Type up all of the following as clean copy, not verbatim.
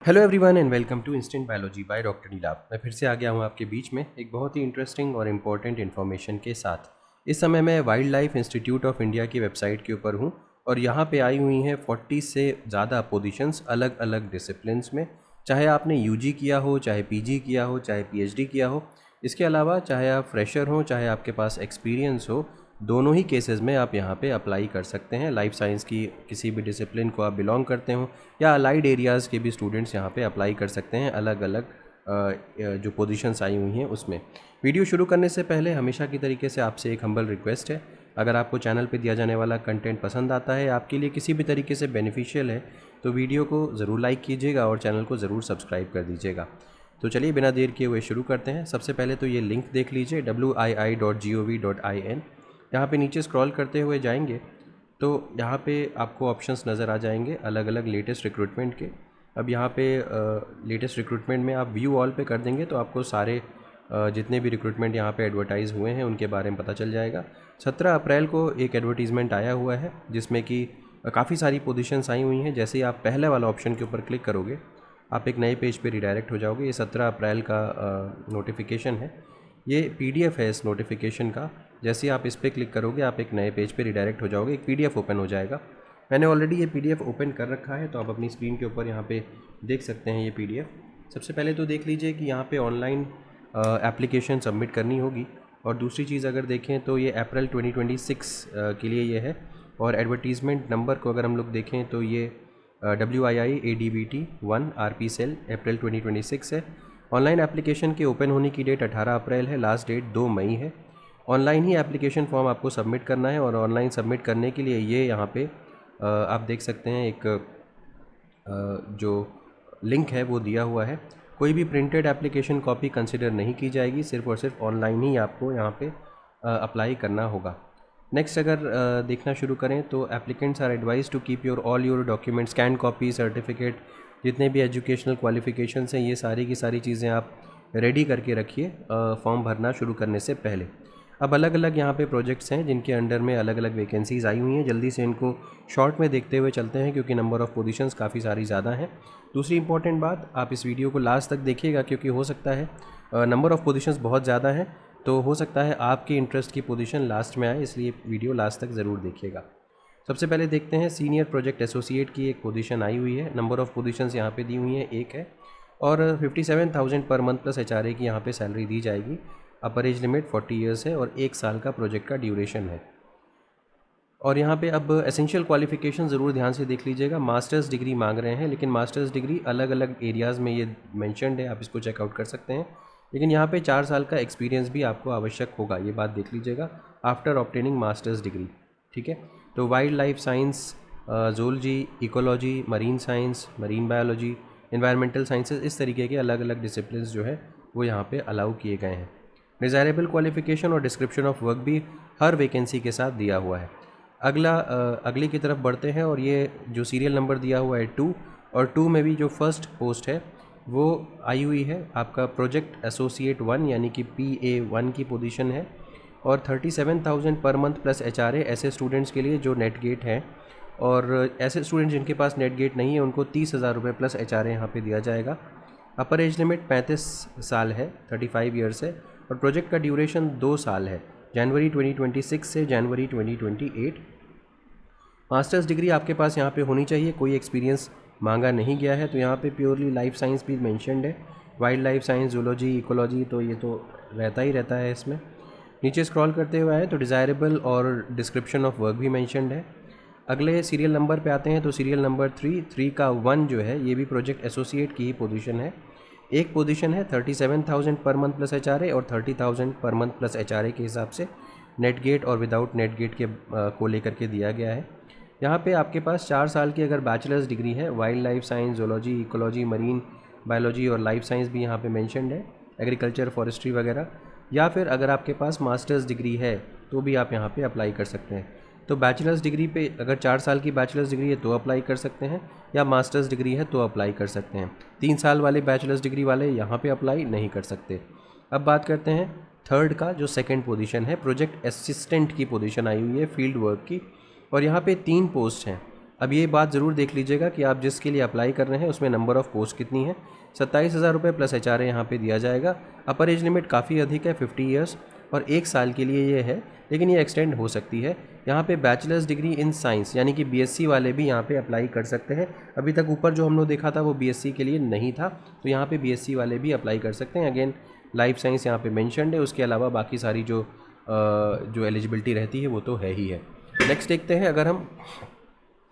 Hello everyone and welcome to instant biology by doctor Nilabh. मैं फिर से आ गया हूँ आपके बीच में एक बहुत ही इंटरेस्टिंग और इम्पॉर्टेंट इन्फॉर्मेशन के साथ। इस समय मैं wild life institute of India की वेबसाइट के ऊपर हूँ और यहाँ पे आई हुई हैं 40 से ज़्यादा पोजीशंस अलग अलग डिसिप्लिन्स में। चाहे आपने यूजी किया हो, चाहे पीजी किया हो, चाहे पीएचडी किया हो, इसके अलावा चाहे आप फ्रेशर हो, चाहे आपके पास एक्सपीरियंस हो, दोनों ही केसेस में आप यहाँ पे अप्लाई कर सकते हैं। लाइफ साइंस की किसी भी डिसिप्लिन को आप बिलोंग करते हो या अलाइड एरियाज़ के भी स्टूडेंट्स यहाँ पे अप्लाई कर सकते हैं अलग अलग जो पोजीशंस आई हुई हैं उसमें। वीडियो शुरू करने से पहले हमेशा की तरीके से आपसे एक हम्बल रिक्वेस्ट है, अगर आपको चैनल पे दिया जाने वाला कंटेंट पसंद आता है, आपके लिए किसी भी तरीके से बेनिफिशियल है, तो वीडियो को ज़रूर लाइक कीजिएगा और चैनल को ज़रूर सब्सक्राइब कर दीजिएगा। तो चलिए बिना देर किए हुए शुरू करते हैं। सबसे पहले तो ये लिंक देख लीजिए wii.gov.in। यहाँ पे नीचे स्क्रॉल करते हुए जाएंगे तो यहाँ पे आपको ऑप्शंस नज़र आ जाएंगे अलग अलग लेटेस्ट रिक्रूटमेंट के। अब यहाँ पे लेटेस्ट रिक्रूटमेंट में आप व्यू ऑल पे कर देंगे तो आपको सारे जितने भी रिक्रूटमेंट यहाँ पे एडवर्टाइज़ हुए हैं उनके बारे में पता चल जाएगा। 17 अप्रैल को एक एडवर्टीज़मेंट आया हुआ है जिसमें कि काफ़ी सारी पोजीशंस आई हुई हैं। जैसे ही आप पहले वाला ऑप्शन के ऊपर क्लिक करोगे आप एक नए पेज पे रिडायरेक्ट हो जाओगे। ये 17 अप्रैल का नोटिफिकेशन है, ये पीडीएफ है इस नोटिफिकेशन का। जैसे ही आप इस पर क्लिक करोगे आप एक नए पेज पे रिडायरेक्ट हो जाओगे, एक पीडीएफ ओपन हो जाएगा। मैंने ऑलरेडी ये पीडीएफ ओपन कर रखा है तो आप अपनी स्क्रीन के ऊपर यहाँ पे देख सकते हैं ये पीडीएफ। सबसे पहले तो देख लीजिए कि यहाँ पे ऑनलाइन एप्लीकेशन सबमिट करनी होगी। और दूसरी चीज़ अगर देखें तो ये अप्रैल 2026 के लिए ये है। और एडवर्टीज़मेंट नंबर को अगर हम लोग देखें तो ये WII-ADBT-1 RP सेल अप्रैल 2026 है। ऑनलाइन एप्लीकेशन के ओपन होने की डेट 18 अप्रैल है, लास्ट डेट 2 मई है। ऑनलाइन ही एप्लीकेशन फॉर्म आपको सबमिट करना है और ऑनलाइन सबमिट करने के लिए ये यहाँ पे आप देख सकते हैं एक जो लिंक है वो दिया हुआ है। कोई भी प्रिंटेड एप्लीकेशन कॉपी कंसिडर नहीं की जाएगी, सिर्फ और सिर्फ ऑनलाइन ही आपको यहाँ पे अप्लाई करना होगा। नेक्स्ट अगर देखना शुरू करें तो applicants are advise to keep all your documents, scan copy, certificate, जितने भी एजुकेशनल क्वालिफिकेशंस हैं ये सारी की सारी चीज़ें आप रेडी करके रखिए फॉर्म भरना शुरू करने से पहले। अब अलग अलग यहाँ पे प्रोजेक्ट्स हैं जिनके अंडर में अलग अलग वैकेंसीज़ आई हुई हैं। जल्दी से इनको शॉर्ट में देखते हुए चलते हैं क्योंकि नंबर ऑफ़ पोजीशंस काफ़ी सारी ज़्यादा हैं। दूसरी इंपॉर्टेंट बात, आप इस वीडियो को लास्ट तक देखिएगा क्योंकि हो सकता है नंबर ऑफ़ पोजीशंस बहुत ज़्यादा हैं तो हो सकता है आपके इंटरेस्ट की पोजीशन लास्ट में आए, इसलिए वीडियो लास्ट तक ज़रूर देखिएगा। सबसे पहले देखते हैं सीनियर प्रोजेक्ट एसोसिएट की एक पोजीशन आई हुई है। नंबर ऑफ़ पोजीशंस यहाँ पे दी हुई हैं, एक है और 57,000 पर मंथ प्लस HRA की यहाँ पे सैलरी दी जाएगी। अपर एज लिमिट 40 ईयर्स है और 1 साल का प्रोजेक्ट का ड्यूरेशन है। और यहाँ पे अब एसेंशियल क्वालिफिकेशन ज़रूर ध्यान से देख लीजिएगा। मास्टर्स डिग्री मांग रहे हैं, लेकिन मास्टर्स डिग्री अलग अलग एरियाज़ में ये मेंशन्ड है, आप इसको चेकआउट कर सकते हैं। लेकिन यहाँ पे 4 साल का एक्सपीरियंस भी आपको आवश्यक होगा, ये बात देख लीजिएगा, आफ्टर ऑब्टेनिंग मास्टर्स डिग्री। ठीक है, तो wild life science, zoology, ecology, marine science, marine biology, environmental sciences, इस तरीके के अलग अलग डिसिप्लिन जो है वो यहाँ पे अलाउ किए गए हैं। डिज़ायरेबल क्वालिफिकेशन और डिस्क्रिप्शन ऑफ वर्क भी हर वैकेंसी के साथ दिया हुआ है। अगले की तरफ बढ़ते हैं और ये जो सीरियल नंबर दिया हुआ है 2, और 2 में भी जो फर्स्ट पोस्ट है वो आई हुई है आपका प्रोजेक्ट एसोसिएट 1 यानी कि PA1 की पोजीशन है। और 37,000 पर मंथ प्लस HRA ऐसे स्टूडेंट्स के लिए जो नेट गेट हैं, और ऐसे स्टूडेंट जिनके पास नेट गेट नहीं है उनको 30,000 रुपये प्लस HRA यहाँ पे दिया जाएगा। अपर एज लिमिट 35 साल है, 35 ईयर्स है और प्रोजेक्ट का ड्यूरेशन 2 साल है, जनवरी 2026 से जनवरी 2028। मास्टर्स डिग्री आपके पास यहाँ पे होनी चाहिए, कोई एक्सपीरियंस मांगा नहीं गया है। तो यहाँ पे प्योरली लाइफ साइंस भी मेंशन्ड है, wild life science, zoology, ecology, तो ये तो रहता ही रहता है इसमें। नीचे स्क्रॉल करते हुए आए तो डिज़ायरेबल और डिस्क्रिप्शन ऑफ वर्क भी मेंशन्ड है। अगले सीरियल नंबर पे आते हैं तो सीरियल नंबर 3 का 1 जो है ये भी प्रोजेक्ट एसोसिएट की ही पोजीशन है। एक पोजीशन है 37,000 पर मंथ प्लस HRA और 30,000 पर मंथ प्लस HRA के हिसाब से नेट गेट और विदाउट नेट गेट के को लेकर के दिया गया है। यहाँ पे आपके पास 4 साल की अगर बैचलर्स डिग्री है, wild life science, zoology, ecology, marine biology और लाइफ साइंस भी यहाँ पे मेंशन्ड है, एग्रीकल्चर, फॉरेस्ट्री वगैरह। या फिर अगर आपके पास मास्टर्स डिग्री है तो भी आप यहाँ पे अप्लाई कर सकते हैं। तो बैचलर्स डिग्री पे अगर 4 साल की बैचलर्स डिग्री है तो अप्लाई कर सकते हैं, या मास्टर्स डिग्री है तो अप्लाई कर सकते हैं। 3 साल वाले बैचलर्स डिग्री वाले यहाँ पे अप्लाई नहीं कर सकते। अब बात करते हैं थर्ड का, जो सेकंड पोजीशन है, प्रोजेक्ट असिस्टेंट की पोजीशन आई हुई है फील्ड वर्क की। और यहाँ पे 3 पोस्ट हैं। अब ये बात ज़रूर देख लीजिएगा कि आप जिसके लिए अप्लाई कर रहे हैं उसमें नंबर ऑफ़ पोस्ट कितनी है। 27,000 रुपये प्लस HR यहाँ पे दिया जाएगा। अपर एज लिमिट काफ़ी अधिक है 50 ईयर्स और 1 साल के लिए ये है, लेकिन ये एक्सटेंड हो सकती है। यहाँ पे बैचलर्स डिग्री इन साइंस यानी कि BSc वाले भी यहाँ पे अप्लाई कर सकते हैं। अभी तक ऊपर जो हम लोग देखा था वो BSc के लिए नहीं था, तो यहाँ पे BSc वाले भी अप्लाई कर सकते हैं। अगेन लाइफ साइंस यहाँ पे मेंशन्ड है, उसके अलावा बाकी सारी जो एलिजिबिलिटी रहती है वो तो है ही है। नेक्स्ट देखते हैं, अगर हम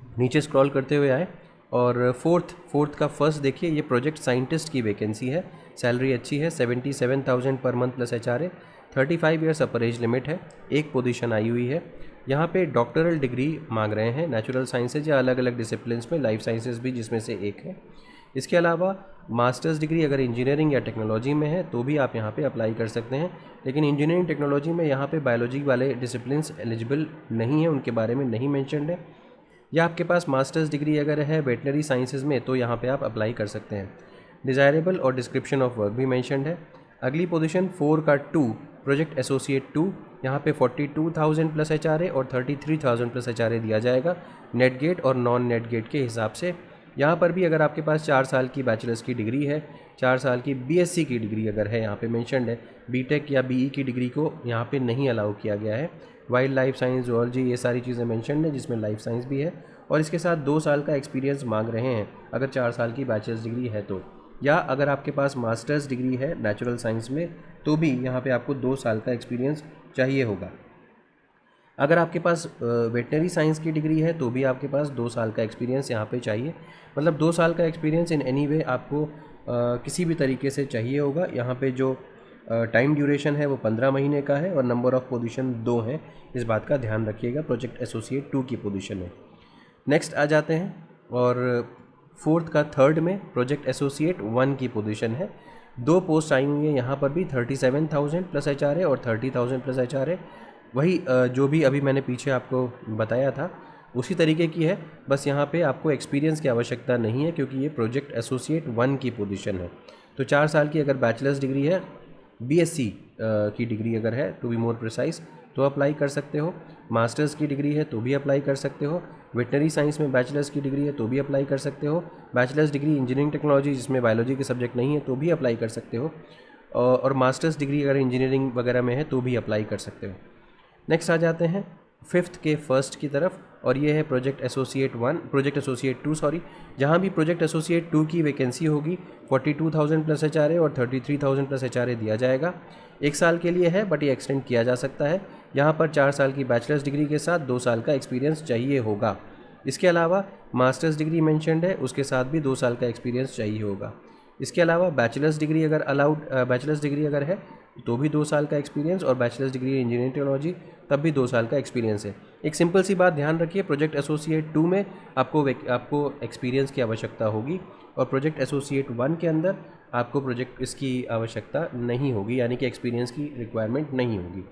नीचे स्क्रॉल करते हुए आए और फोर्थ का फर्स्ट देखिए, ये प्रोजेक्ट साइंटिस्ट की वैकेंसी है। सैलरी अच्छी है, 77,000 per month plus HRA, 35 years अपर एज लिमिट है, एक पोजीशन आई हुई है। यहाँ पे डॉक्टरल डिग्री मांग रहे हैं नेचुरल साइंसेज या अलग अलग डिसिप्लिन्स में, लाइफ साइंसेज भी जिसमें से एक है। इसके अलावा मास्टर्स डिग्री अगर इंजीनियरिंग या टेक्नोलॉजी में है तो भी आप यहाँ पे अप्लाई कर सकते हैं, लेकिन इंजीनियरिंग टेक्नोलॉजी में यहाँ पे बायोलॉजी वाले डिसिप्लिन्स एलिजिबल नहीं है, उनके बारे में नहीं मेंशन्ड है। या आपके पास मास्टर्स डिग्री अगर है वेटनरी साइंसेज में तो यहाँ पे आप अप्लाई कर सकते हैं। डिज़ायरेबल और डिस्क्रिप्शन ऑफ वर्क भी मेंशन्ड है। अगली पोजीशन 4 का 2 प्रोजेक्ट एसोसिएट 2, यहाँ पे 42,000 प्लस HRA और 33,000 प्लस HRA दिया जाएगा नेट गेट और नॉन नेट गेट के हिसाब से। यहाँ पर भी अगर आपके पास 4 साल की बैचलर्स की डिग्री है, 4 साल की BSc की डिग्री अगर है, यहाँ पे मेंशन्ड है, बीटेक या BE की डिग्री को यहाँ पे नहीं अलाउ किया गया है। वाइल्ड लाइफ साइंस, जूलॉजी, ये सारी चीज़ें मेंशन्ड है जिसमें लाइफ साइंस भी है, और इसके साथ 2 साल का एक्सपीरियंस मांग रहे हैं अगर 4 साल की बैचलर्स डिग्री है तो। या अगर आपके पास मास्टर्स डिग्री है नेचुरल साइंस में तो भी यहाँ पे आपको 2 साल का एक्सपीरियंस चाहिए होगा। अगर आपके पास वेटनरी साइंस की डिग्री है तो भी आपके पास 2 साल का एक्सपीरियंस यहाँ पे चाहिए। मतलब 2 साल का एक्सपीरियंस इन एनी वे आपको किसी भी तरीके से चाहिए होगा। यहाँ पे जो टाइम ड्यूरेशन है वो 15 महीने का है और नंबर ऑफ़ पोजीशन 2 हैं, इस बात का ध्यान रखिएगा। प्रोजेक्ट एसोसिएट 2 की पोजीशन है। नेक्स्ट आ जाते हैं, और फोर्थ का थर्ड में प्रोजेक्ट एसोसिएट 1 की पोजीशन है। 2 पोस्ट आई हुई है यहाँ पर भी, 37,000 प्लस HRA और 30,000 प्लस HRA। वही जो भी अभी मैंने पीछे आपको बताया था उसी तरीके की है, बस यहाँ पे आपको एक्सपीरियंस की आवश्यकता नहीं है क्योंकि ये प्रोजेक्ट एसोसिएट 1 की पोजीशन है। तो 4 साल की अगर बैचलर्स डिग्री है, BSc की डिग्री अगर है टू बी मोर प्रिसाइज तो अप्लाई कर सकते हो। मास्टर्स की डिग्री है तो भी अप्लाई कर सकते हो। वेटनरी साइंस में बैचलर्स की डिग्री है तो भी अप्लाई कर सकते हो। बैचलर्स डिग्री इंजीनियरिंग टेक्नोलॉजी जिसमें बायोलॉजी के सब्जेक्ट नहीं है तो भी अप्लाई कर सकते हो, और मास्टर्स डिग्री अगर इंजीनियरिंग वगैरह में है तो भी अप्लाई कर सकते हो। नेक्स्ट आ जाते हैं फिफ्थ के फर्स्ट की तरफ, और ये है प्रोजेक्ट एसोसिएट 2 सॉरी, जहाँ भी प्रोजेक्ट एसोसिएट 2 की वैकेंसी होगी 42,000 प्लस HRA और 33,000 प्लस HRA दिया जाएगा। 1 साल के लिए है बट ये एक्सटेंड किया जा सकता है। यहाँ पर 4 साल की बैचलर्स डिग्री के साथ 2 साल का एक्सपीरियंस चाहिए होगा। इसके अलावा मास्टर्स डिग्री मेंशन्ड है, उसके साथ भी 2 साल का एक्सपीरियंस चाहिए होगा। इसके अलावा बैचलर्स डिग्री अगर है तो भी 2 साल का एक्सपीरियंस, और बैचलर्स डिग्री इंजीनियरिंग टेक्नोलॉजी तब भी 2 साल का एक्सपीरियंस है। एक सिंपल सी बात ध्यान रखिए, प्रोजेक्ट एसोसिएट 2 में आपको एक्सपीरियंस की आवश्यकता होगी, और प्रोजेक्ट एसोसिएट 1 के अंदर आपको प्रोजेक्ट इसकी आवश्यकता नहीं होगी, यानी कि एक्सपीरियंस की रिक्वायरमेंट नहीं होगी।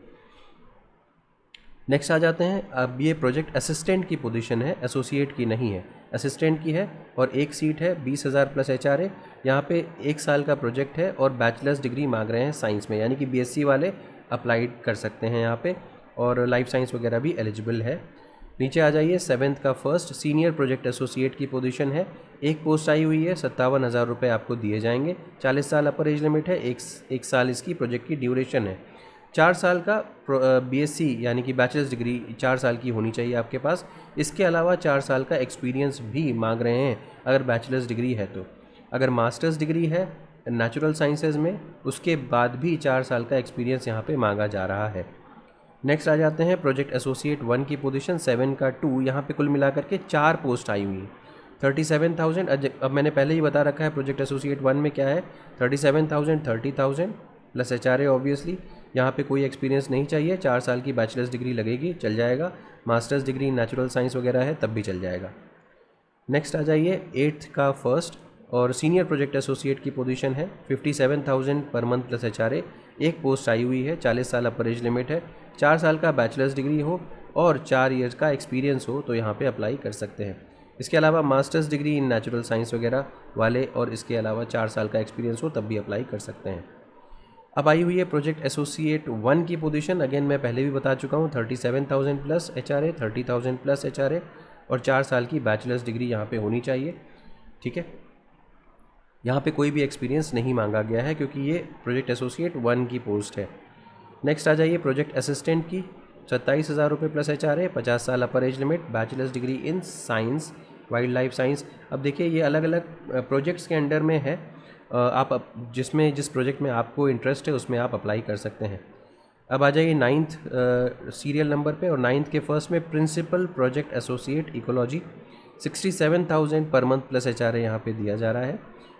नेक्स्ट आ जाते हैं, अब ये प्रोजेक्ट असिस्टेंट की पोजीशन है, एसोसिएट की नहीं है, असिस्टेंट की है, और एक सीट है 20,000 प्लस HRA। यहाँ पे 1 साल का प्रोजेक्ट है और बैचलर्स डिग्री मांग रहे हैं साइंस में, यानी कि BSc वाले अप्लाई कर सकते हैं यहाँ पे, और लाइफ साइंस वगैरह भी एलिजिबल है। नीचे आ जाइए, 7th का फर्स्ट सीनियर प्रोजेक्ट एसोसिएट की पोजीशन है। एक पोस्ट आई हुई है, 57,000 रुपये आपको दिए जाएंगे। 40 साल अपर एज लिमिट है, एक साल इसकी प्रोजेक्ट की ड्यूरेशन है। 4 साल का BSc यानी कि बैचलर्स डिग्री 4 साल की होनी चाहिए आपके पास। इसके अलावा 4 साल का एक्सपीरियंस भी मांग रहे हैं अगर बैचलर्स डिग्री है तो। अगर मास्टर्स डिग्री है नेचुरल साइंसेज में, उसके बाद भी 4 साल का एक्सपीरियंस यहाँ पे मांगा जा रहा है। नेक्स्ट आ जाते हैं प्रोजेक्ट एसोसिएट 1 की पोजीशन, 7 का 2, यहाँ पे कुल मिलाकर के 4 पोस्ट आई हुई हैं। 37,000, अब मैंने पहले ही बता रखा है प्रोजेक्ट एसोसिएट 1 में क्या है, 37,000, 30,000 प्लस HRA। ऑब्वियसली यहाँ पे कोई एक्सपीरियंस नहीं चाहिए, 4 साल की बैचलर्स डिग्री लगेगी, चल जाएगा। मास्टर्स डिग्री नेचुरल साइंस वगैरह है तब भी चल जाएगा। नेक्स्ट आ जाइए 8th का फर्स्ट, और सीनियर प्रोजेक्ट एसोसिएट की पोजीशन है, 57,000 पर मंथ प्लस HRA। एक पोस्ट आई हुई है, 40 साल अपर एज लिमिट है, 4 साल का बैचलर्स डिग्री हो और 4 ईयर्स का एक्सपीरियंस हो तो यहाँ पे अप्लाई कर सकते हैं। इसके अलावा masters degree in natural science वगैरह वाले, और इसके अलावा 4 साल का एक्सपीरियंस हो तब भी अप्लाई कर सकते हैं। अब आई हुई है प्रोजेक्ट एसोसिएट 1 की पोजीशन, अगेन मैं पहले भी बता चुका हूँ, 37,000 प्लस HRA, 30,000 प्लस HRA, और 4 साल की बैचलर्स डिग्री यहाँ पे होनी चाहिए। ठीक है, यहाँ पे कोई भी एक्सपीरियंस नहीं मांगा गया है क्योंकि ये प्रोजेक्ट एसोसिएट 1 की पोस्ट है। नेक्स्ट आ जाइए प्रोजेक्ट असिस्टेंट की। 27,000 रुपये प्लस HR है, 50 साल अपर age limit, bachelors degree in science, wild life science. अब देखिए ये अलग अलग प्रोजेक्ट्स के अंडर में है, आप जिस प्रोजेक्ट में आपको इंटरेस्ट है उसमें आप अप्लाई कर सकते हैं। अब आ जाइए 9th सीरियल नंबर पे, और 9th के फर्स्ट में principal project associate ecology, 67,000 per month plus HR यहाँ पे दिया जा रहा है।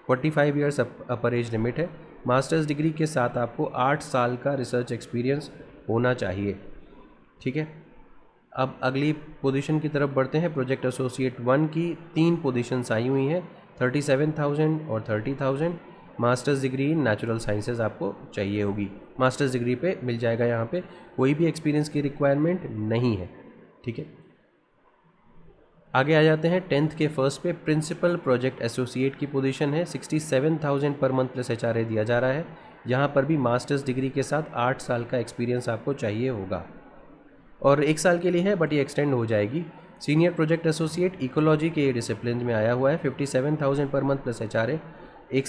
45 ईयर्स अपर एज लिमिट है। मास्टर्स डिग्री के साथ आपको 8 साल का रिसर्च एक्सपीरियंस होना चाहिए। ठीक है, अब अगली पोजीशन की तरफ बढ़ते हैं। प्रोजेक्ट एसोसिएट 1 की 3 पोजीशंस आई हुई हैं, 37,000 और 30,000। Masters degree in natural sciences आपको चाहिए होगी, मास्टर्स डिग्री पे मिल जाएगा। यहाँ पे कोई भी एक्सपीरियंस की रिक्वायरमेंट नहीं है। ठीक है, आगे आ जाते हैं 10th के फर्स्ट पे। प्रिंसिपल प्रोजेक्ट एसोसिएट की पोजीशन है, 67,000 पर मंथ प्लस HR दिया जा रहा है। यहाँ पर भी मास्टर्स डिग्री के साथ 8 साल का एक्सपीरियंस आपको चाहिए होगा, और 1 साल के लिए है बट ये एक्सटेंड हो जाएगी। सीनियर प्रोजेक्ट एसोसिएट इकोलॉजी के डिसिप्लिन में आया हुआ है, 57,000 पर मंथ प्लस HR। 1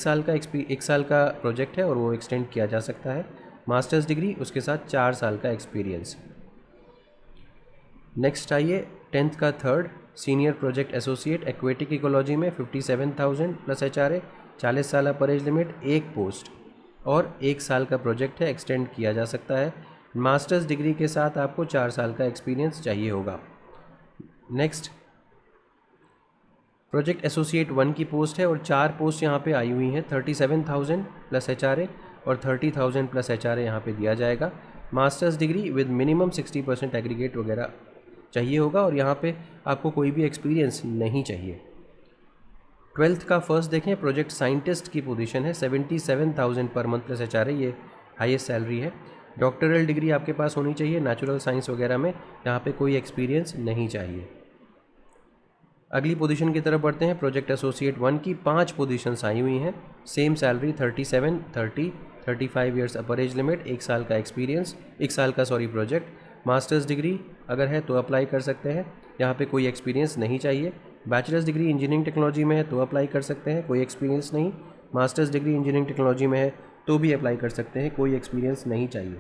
साल का प्रोजेक्ट है और वो एक्सटेंड किया जा सकता है। मास्टर्स डिग्री उसके साथ 4 साल का एक्सपीरियंस। नेक्स्ट आइए 10th का third, senior project associate aquatic ecology में 57,000 प्लस HR, 40 साल पर एज लिमिट, 1 पोस्ट और 1 साल का प्रोजेक्ट है, एक्सटेंड किया जा सकता है। मास्टर्स डिग्री के साथ आपको 4 साल का एक्सपीरियंस चाहिए होगा। नेक्स्ट प्रोजेक्ट एसोसिएट 1 की पोस्ट है और 4 पोस्ट यहाँ पे आई हुई हैं, 37,000 प्लस HR और 30,000 प्लस HR यहाँ पे दिया जाएगा। Masters degree with minimum 60% aggregate वगैरह चाहिए होगा, और यहाँ पे आपको कोई भी एक्सपीरियंस नहीं चाहिए। 12th का फर्स्ट देखें, प्रोजेक्ट साइंटिस्ट की पोजीशन है, 77,000 पर मंथ प्लस HR, ये हाईएस्ट सैलरी है। डॉक्टरल डिग्री आपके पास होनी चाहिए, नेचुरल साइंस वगैरह में यहाँ पे कोई एक्सपीरियंस नहीं चाहिए। अगली पोजीशन की तरफ बढ़ते हैं। प्रोजेक्ट एसोसिएट 1 की 5 पोजीशंस आई हुई हैं, सेम सैलरी, 37, 30, 35 ईयर्स अपर एज लिमिट, 1 साल का एक्सपीरियंस, 1 साल का प्रोजेक्ट। मास्टर्स डिग्री अगर है तो अप्लाई कर सकते हैं, यहाँ पे कोई एक्सपीरियंस नहीं चाहिए। बैचलर्स डिग्री इंजीनियरिंग टेक्नोलॉजी में है तो अप्लाई कर सकते हैं, कोई एक्सपीरियंस नहीं। मास्टर्स डिग्री इंजीनियरिंग टेक्नोलॉजी में है तो भी अप्लाई कर सकते हैं, कोई एक्सपीरियंस नहीं चाहिए।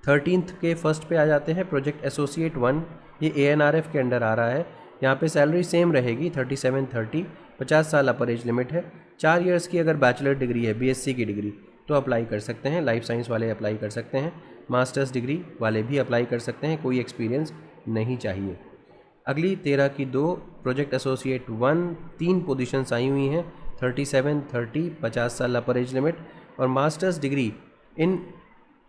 13th के फर्स्ट पे आ जाते हैं। प्रोजेक्ट एसोसिएट 1, ये ANRF के अंडर आ रहा है। यहाँ पे सैलरी सेम रहेगी, 37, 30, 50 साल अपर एज लिमिट है। 4 इयर्स की अगर बैचलर डिग्री है, BSc की डिग्री, तो अप्लाई कर सकते हैं। लाइफ साइंस वाले अप्लाई कर सकते हैं, मास्टर्स डिग्री वाले भी अप्लाई कर सकते हैं, कोई एक्सपीरियंस नहीं चाहिए। अगली 13 की 2, प्रोजेक्ट एसोसिएट 1, 3 पोजीशंस आई हुई हैं, 37, 30, 50 साल अपर एज लिमिट और masters degree in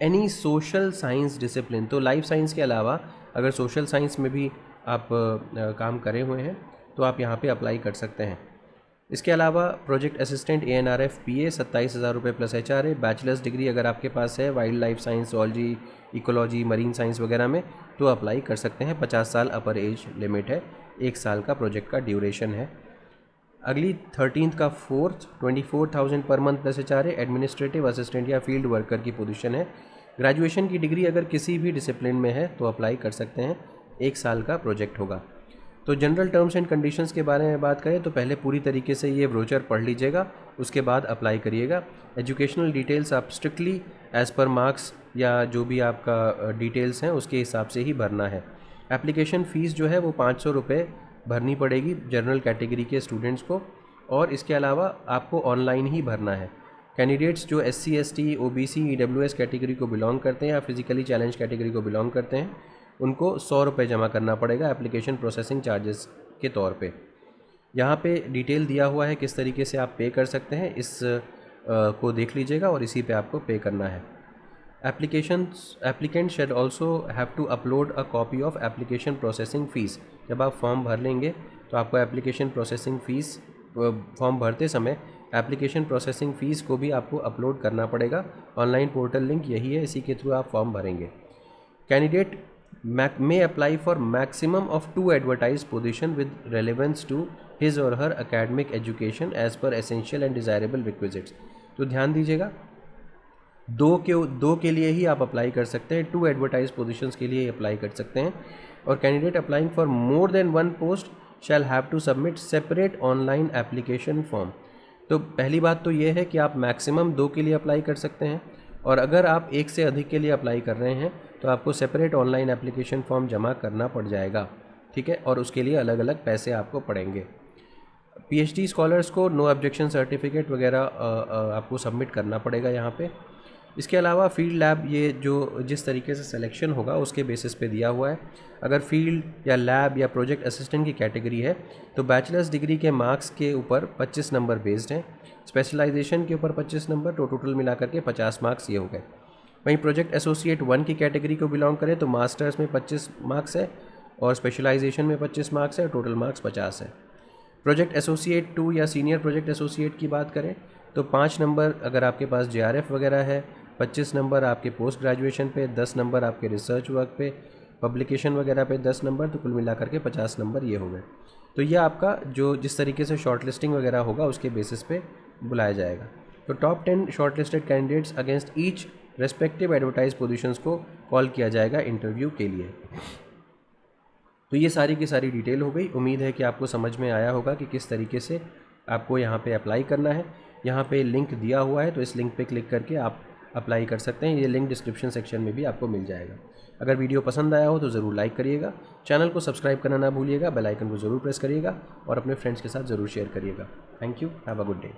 any social science discipline. तो लाइफ साइंस के अलावा अगर सोशल साइंस में भी आप काम करे हुए हैं तो आप यहाँ पे अप्लाई कर सकते हैं। इसके अलावा प्रोजेक्ट असिस्टेंट ANRF PA, 27,000 रुपये प्लस HR। बैचलर्स डिग्री अगर आपके पास है wild life science, zoology, ecology, marine science वगैरह में, तो अप्लाई कर सकते हैं। 50 साल अपर एज लिमिट है, 1 साल का प्रोजेक्ट का ड्यूरेशन है। अगली 13th का fourth, 24,000 per month plus HR, administrative assistant या फील्ड वर्कर की पोजीशन है। ग्रेजुएशन की डिग्री अगर किसी भी डिसिप्लिन में है तो अप्लाई कर सकते हैं, 1 साल का प्रोजेक्ट होगा। तो जनरल टर्म्स एंड कंडीशंस के बारे में बात करें तो पहले पूरी तरीके से ये ब्रोचर पढ़ लीजिएगा, उसके बाद अप्लाई करिएगा। एजुकेशनल डिटेल्स आप स्ट्रिक्टली एज़ पर मार्क्स या जो भी आपका डिटेल्स हैं उसके हिसाब से ही भरना है। एप्लीकेशन फ़ीस जो है वो 500 रुपये भरनी पड़ेगी जनरल कैटेगरी के स्टूडेंट्स को, और इसके अलावा आपको ऑनलाइन ही भरना है। कैंडिडेट्स जो SC, ST, OBC, EWS category को बिलोंग करते हैं या फिजिकली चैलेंज कैटेगरी को बिलोंग करते हैं, उनको 100 रुपये जमा करना पड़ेगा एप्लीकेशन प्रोसेसिंग चार्जेस के तौर पे। यहाँ पे डिटेल दिया हुआ है किस तरीके से आप पे कर सकते हैं, इस को देख लीजिएगा और इसी पे आपको पे करना है। Applicant should also have to upload a copy of application processing fees. जब आप फॉर्म भर लेंगे तो आपको एप्लीकेशन प्रोसेसिंग फ़ीस, फॉर्म भरते समय एप्लीकेशन प्रोसेसिंग फ़ीस को भी आपको अपलोड करना पड़ेगा। ऑनलाइन पोर्टल लिंक यही है, इसी के थ्रू आप फॉर्म भरेंगे। Candidate may apply for maximum of 2 advertised position with relevance to his or her academic education as per essential and desirable requisites। तो ध्यान दीजिएगा, दो के लिए ही आप अप्लाई कर सकते हैं, 2 एडवर्टाइज पोजीशंस के लिए अप्लाई कर सकते हैं। और candidate applying for more than one post shall have to submit separate online application form. तो पहली बात तो ये है कि आप मैक्सिमम 2 के लिए अप्लाई कर सकते हैं, और अगर आप 1 से अधिक के लिए अप्लाई कर रहे हैं तो आपको सेपरेट ऑनलाइन एप्लीकेशन फॉर्म जमा करना पड़ जाएगा, ठीक है, और उसके लिए अलग अलग पैसे आपको पड़ेंगे। पीएचडी स्कॉलर्स को नो ऑब्जेक्शन सर्टिफिकेट वगैरह आपको सबमिट करना पड़ेगा यहाँ पे। इसके अलावा फील्ड लैब, ये जो जिस तरीके से सिलेक्शन होगा उसके बेसिस पे दिया हुआ है। अगर फील्ड या लैब या प्रोजेक्ट असिस्टेंट की कैटेगरी है तो बैचलर्स डिग्री के मार्क्स के ऊपर 25 नंबर बेस्ड हैं, स्पेशलाइजेशन के ऊपर 25 नंबर, तो टोटल मिलाकर के 50 मार्क्स ये हो गए। वहीं प्रोजेक्ट एसोसिएट 1 की कैटेगरी को बिलोंग करें तो मास्टर्स में 25 मार्क्स है और स्पेशलाइजेशन में 25 मार्क्स है, और टोटल मार्क्स 50 है। प्रोजेक्ट एसोसिएट 2 या सीनियर प्रोजेक्ट एसोसिएट की बात करें तो 5 नंबर अगर आपके पास जेआरएफ वगैरह है, 25 नंबर आपके पोस्ट ग्रेजुएशन पे, 10 नंबर आपके रिसर्च वर्क पे, पब्लिकेशन वगैरह पे 10 नंबर, तो कुल मिलाकर के 50 नंबर ये हो गए। तो ये आपका जो जिस तरीके से शॉर्ट लिस्टिंग वगैरह होगा उसके बेसिस पे बुलाया जाएगा। तो top 10 short listed candidates against each respective advertise positions को कॉल किया जाएगा इंटरव्यू के लिए। तो ये सारी की सारी डिटेल हो गई। उम्मीद है कि आपको समझ में आया होगा कि किस तरीके से आपको यहाँ पे अप्लाई करना है। यहाँ पे लिंक दिया हुआ है, तो इस लिंक पे क्लिक करके आप अप्लाई कर सकते हैं। ये लिंक डिस्क्रिप्शन सेक्शन में भी आपको मिल जाएगा। अगर वीडियो पसंद आया हो तो ज़रूर लाइक करिएगा, चैनल को सब्सक्राइब करना ना भूलिएगा, बेल आइकन को ज़रूर प्रेस करिएगा और अपने फ्रेंड्स के साथ ज़रूर शेयर करिएगा। Thank you, have a good day.